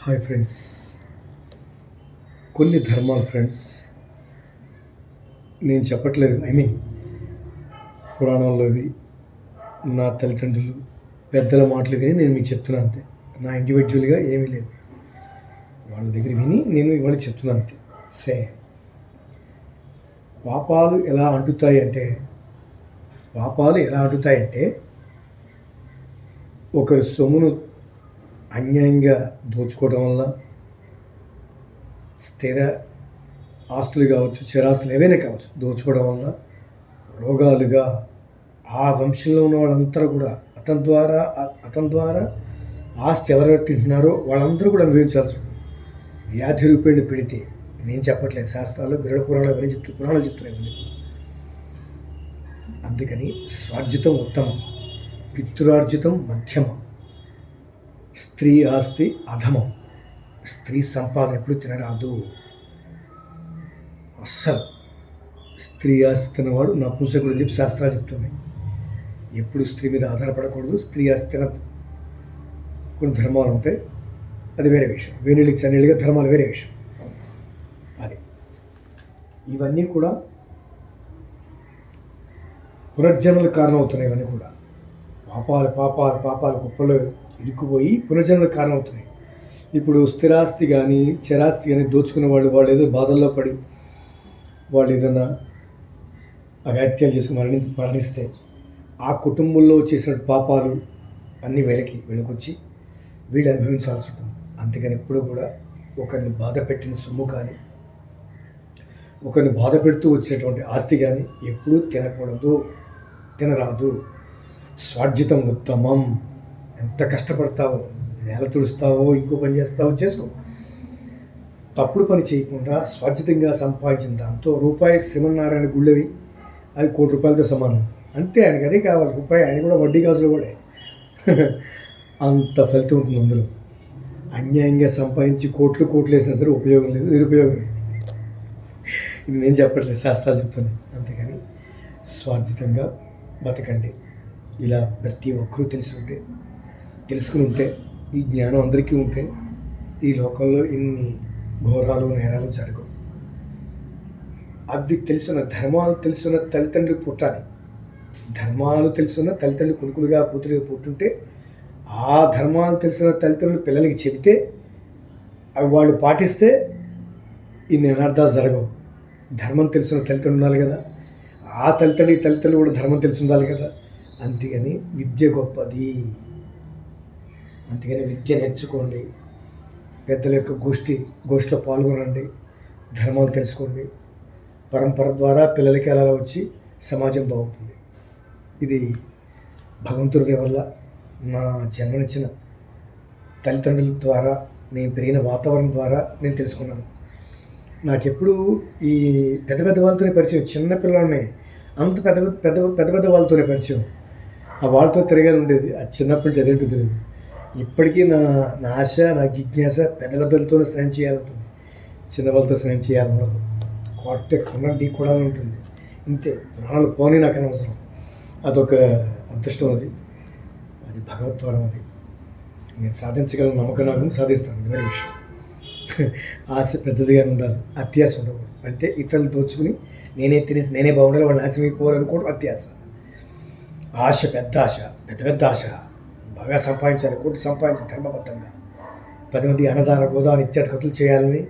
Hi friends. కొన్ని ధర్మాలు friends నేను చెప్పట్లేదు. పురాణంలోవి నా తల్లిదండ్రులు పెద్దల మాటలు విని నేను మీకు చెప్తున్నాను అంతే. నా ఇండివిజువల్గా ఏమీ లేదు. వాళ్ళ దగ్గర విని నేను ఇవాళ చెప్తున్నాను అంతే. సే పాపాలు ఎలా అంటుతాయంటే ఒకరి సొమ్మును అన్యాయంగా దోచుకోవడం వల్ల, స్థిర ఆస్తులు కావచ్చు, చిరాస్తులు ఏవైనా కావచ్చు, దోచుకోవడం వల్ల రోగాలుగా ఆ వంశంలో ఉన్న వాళ్ళంతా కూడా అతని ద్వారా ఆస్తి ఎవరెవరు తింటున్నారో వాళ్ళందరూ కూడా అనుభవించాల్సి ఉంటుంది. వ్యాధి రూపేణి పెడితే నేను చెప్పట్లేదు, శాస్త్రాల్లో గరుడ పురాణాలు అవన్నీ పురాణాలు చెప్తున్నాయి. అందుకని స్వార్జితం ఉత్తమం, పితృరార్జితం మధ్యమం, స్త్రీ ఆస్తి అధమం. స్త్రీ సంపాదన ఎప్పుడు తినరాదు. అస్సలు స్త్రీ ఆస్తి తినవాడు నపుంసకుడు అని చెప్పి శాస్త్రాలు చెప్తున్నాయి. ఎప్పుడు స్త్రీ మీద ఆధారపడకూడదు, స్త్రీ ఆస్తి తినద్దు. కొన్ని ధర్మాలు ఉంటాయి, అది వేరే విషయం. వేణుడికి సన్నిడిగా ధర్మాలు వేరే విషయం. అది ఇవన్నీ కూడా పునర్జన్మలకు కారణమవుతున్నాయి. ఇవన్నీ కూడా పాపాలు కుప్పలో ఇరుక్కుపోయి పునర్జన్మలకు కారణమవుతున్నాయి. ఇప్పుడు స్థిరాస్తి కానీ చరాస్తి కానీ దోచుకునే వాళ్ళు ఏదో బాధల్లో పడి వాళ్ళు ఏదైనా అఘాత్యాలు చేసుకుని మరణిస్తే ఆ కుటుంబంలో చేసిన పాపాలు అన్నీ వెనకొచ్చి వీళ్ళు అనుభవించాల్సి ఉంటుంది. అందుకని ఎప్పుడు కూడా ఒకరిని బాధ పెట్టిన సొమ్ము కానీ, ఒకరిని బాధ పెడుతూ వచ్చినటువంటి ఆస్తి కానీ ఎప్పుడూ తినరాదు. స్వార్జితం ఉత్తమం. ఎంత కష్టపడతావో, నేల తుడుస్తావో, ఇంకో పని చేస్తావో చేసుకో. తప్పుడు పని చేయకుండా స్వార్జితంగా సంపాదించిన దాంతో రూపాయి శ్రీమన్నారాయణ గుళ్ళవి అవి ₹1,00,00,000తో సమానం. అంతే, ఆయనకి అదే కావాలి. రూపాయి ఆయన కూడా వడ్డీ కాసులు కూడా అంత ఫలితం ఉంటుంది అందులో. అన్యాయంగా సంపాదించి కోట్లు వేసినా సరే ఉపయోగం లేదు, నిరుపయోగం. ఇది నేను చెప్పట్లేదు, శాస్త్రాలు చెప్తున్నాయి. అంతేకాని స్వార్జితంగా బతకండి. ఇలా ప్రతి ఒక్కరూ తెలుసుకుని ఉంటే, ఈ జ్ఞానం అందరికీ ఉంటే ఈ లోకంలో ఇన్ని ఘోరాలు నేరాలు జరగవు. అవి ధర్మాలు తెలుసున్న తల్లిదండ్రులు పుట్టాలి. ధర్మాలు తెలుసున్న తల్లిదండ్రులు కొడుకులుగా కూతురుగా పుట్టుంటే, ఆ ధర్మాలు తెలిసిన తల్లిదండ్రులు పిల్లలకి చెబితే అవి వాళ్ళు పాటిస్తే ఇన్ని అనర్థాలు జరగవు. ధర్మం తెలిసిన తల్లిదండ్రులు ఉండాలి కదా, ఆ తల్లిదండ్రులు కూడా ధర్మం తెలిసి ఉండాలి కదా. అందుకని విద్య గొప్పది. అందుకని విద్య నేర్చుకోండి, పెద్దల యొక్క గోష్ఠిలో పాల్గొనండి, ధర్మాలు తెలుసుకోండి. పరంపర ద్వారా పిల్లలకి అలా వచ్చి సమాజం బాగుంటుంది. ఇది భగవంతుడి దయ వల్ల, నా జన్మనిచ్చిన తల్లిదండ్రుల ద్వారా, నేను పెరిగిన వాతావరణం ద్వారా నేను తెలుసుకున్నాను. నాకెప్పుడు ఈ పెద్ద వాళ్ళతోనే పరిచయం. చిన్నపిల్లలని అంత పెద్ద వాళ్ళతోనే పరిచయం. ఆ వాళ్ళతో తిరగాలి ఉండేది. అది చిన్నప్పటి నుంచి అదేంటో తెలియదు. ఇప్పటికీ నా ఆశ, నా జిజ్ఞాస పెద్దలతోనే స్నేహం చేయాలంటుంది. చిన్న వాళ్ళతో స్నేహం చేయాలన్నది కొనండి కూడా ఉంటుంది. ఇంతే, ప్రాణాలు పోనీ నాకు అనవసరం. అదొక అదృష్టం. అది భగవద్వారం. అది నేను సాధించగలను నమ్మకం నాకు, సాధిస్తాను. వేరే విషయం. ఆశ పెద్దదిగా ఉండాలి, అత్యాశ ఉండకూడదు. అంటే ఇతరులు దోచుకుని నేనే తినేసి నేనే బాగుండాలి, వాళ్ళు నాశనం అయిపోవాలనుకోవడం అత్యాశ. పెద్ద ఆశ, బాగా సంపాదించాలి, కోట్లు సంపాదించాలి ధర్మబద్ధంగా. 10 మంది అన్నదాన గోదాన ఇత్యాది ఖర్చులు చేయాలని,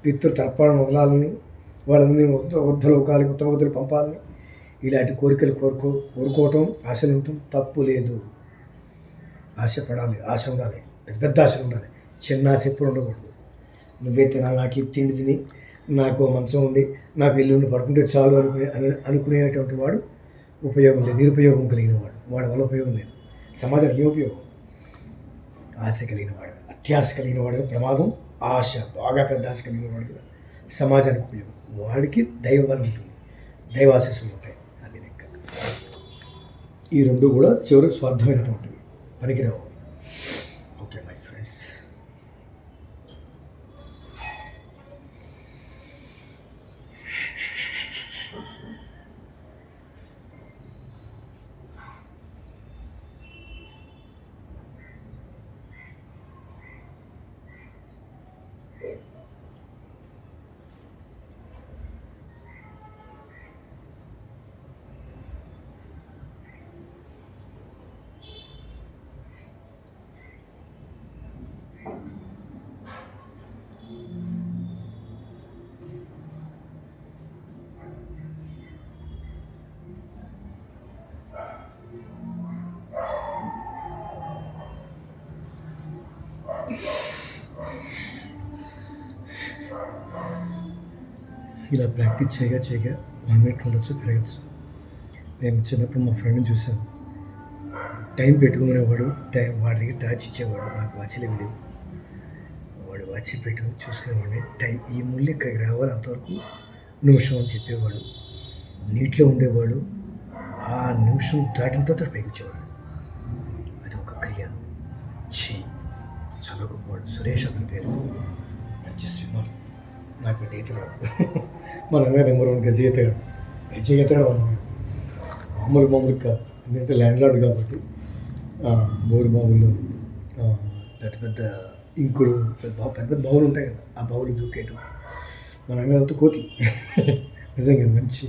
పితృ తర్పణను వదలాలని, వాళ్ళని ఉత్తమ గతులు పంపాలని, ఇలాంటి కోరికలు కోరుకోవటం, ఆశలు ఉండటం తప్పు లేదు. ఆశపడాలి, ఆశ ఉండాలి, పెద్ద ఆశలు ఉండాలి. చిన్న ఆశ ఎప్పుడు ఉండకూడదు. నువ్వే తినాలి, నాకు ఇది తిండి తిని, నాకు మంచం ఉండి, నాకు ఇల్లు ఉండి పడుకుంటే చాలు అనుకునేటువంటి వాడు ఉపయోగం లేదు, నిరుపయోగం కలిగిన వాడి వల్ల ఉపయోగం లేదు. సమాజానికి ఏ ఉపయోగం? ఆశ కలిగిన వాడు, అత్యాశ కలిగిన వాడు ప్రమాదం. ఆశ, బాగా పెద్ద ఆశ కలిగిన వాడు కూడా సమాజానికి ఉపయోగం. వాడికి దైవబలం ఉంటుంది, దైవాశీస్సులు ఉంటాయి. అది లెక్క. ఈ రెండు కూడా చివరికి స్వార్థమైనటువంటివి, పనికిరావు. Okay my friends. ఇలా ప్రాక్టీస్ చేయగా చేయగా 1 మినిట్ ఉండొచ్చు, పెరగచ్చు. నేను చిన్నప్పుడు మా ఫ్రెండ్‌ని చూశాను. టైం పెట్టుకునేవాడు. వాడి దగ్గర టార్చ్ ఇచ్చేవాడు. నాకు వాచ్‌లే లేవు. వాడు వాచ్ పెట్టుకొని చూసుకునేవాడిని. ఈ ముళ్ళు ఇక్కడికి రావాలి అంతవరకు నిమిషం అని చెప్పేవాడు. నీటిలో ఉండేవాడు. ఆ నిమిషం దాటిన తర్వాత పైకి వచ్చేవాడు. అది ఒక క్రియ. చాలా గొప్పవాడు. సురేష్ అతని పేరు. మంచి స్విమ్మర్. నాకు ఇది ఈత రాదు. మా నాన్నగారు నెంబర్ 1 గజ ఈతగాడు. గజ ఈతగాడు మా నాన్నగారు. మామూలు కాదు. ఎందుకంటే ల్యాండ్ లార్డ్ కాబట్టి బోరు బావుల్లో పెద్ద పెద్ద ఇంకుడు పెద్ద పెద్ద బావులు ఉంటాయి కదా, ఆ బావులు దూకేయటం. మా నాన్నగారితో కోతి. నిజంగా మంచి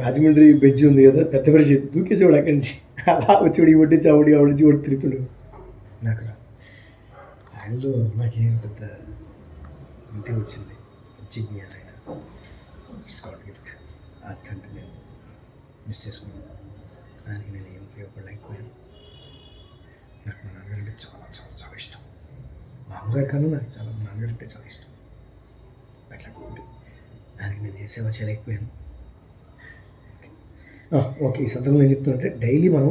రాజమండ్రి బ్రిడ్జ్ ఉంది కదా, పెద్ద బ్రిడ్జ్ దూకేసేవాడు అక్కడి నుంచి. అలా వచ్చి ఉడికి కొట్టించి ఆవిడించి ఒకటి తిరుగుతుండేవాడు. నాకు రా ఆయనలో నాకేం పెద్ద ఇంతే వచ్చింది. మంచి జ్ఞానం ఆయన. It's God gift. ఆ తండ్రి నేను మిస్ చేసుకున్నాను. దానికి నేను ఏం ఉపయోగపడలేకపోయాను. నాకు మా నాన్నగారు అంటే చాలా చాలా చాలా ఇష్టం. మా అమ్మగారి కన్నా నాకు చాలా మా నాన్నగారు అంటే చాలా ఇష్టం. అట్లా దానికి నేను ఏ సేవ చేయలేకపోయాను. ఓకే, ఈ సందర్భంలో ఏం చెప్తున్నంటే డైలీ మనం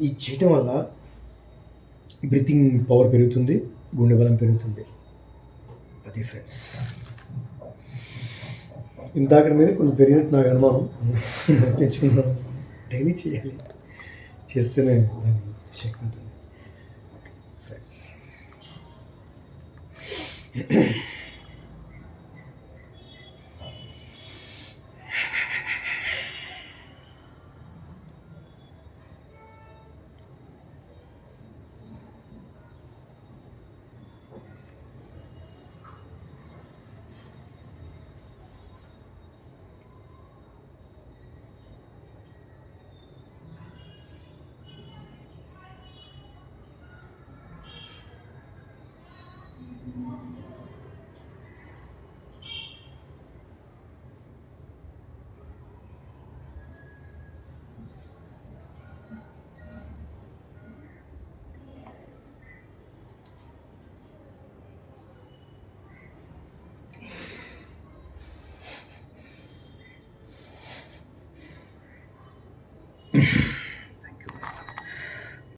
ఈ చేయటం వల్ల బ్రీతింగ్ పవర్ పెరుగుతుంది, గుండె బలం పెరుగుతుంది. అది ఫ్రెండ్స్. ఇందాక మీద కొంచెం పెరిగినట్టు నాకు అనుమానం. పెంచుకున్నాను. డైలీ చేయాలి. చేస్తేనే దాని శక్తి ఉంటుంది. ఫ్రెండ్స్.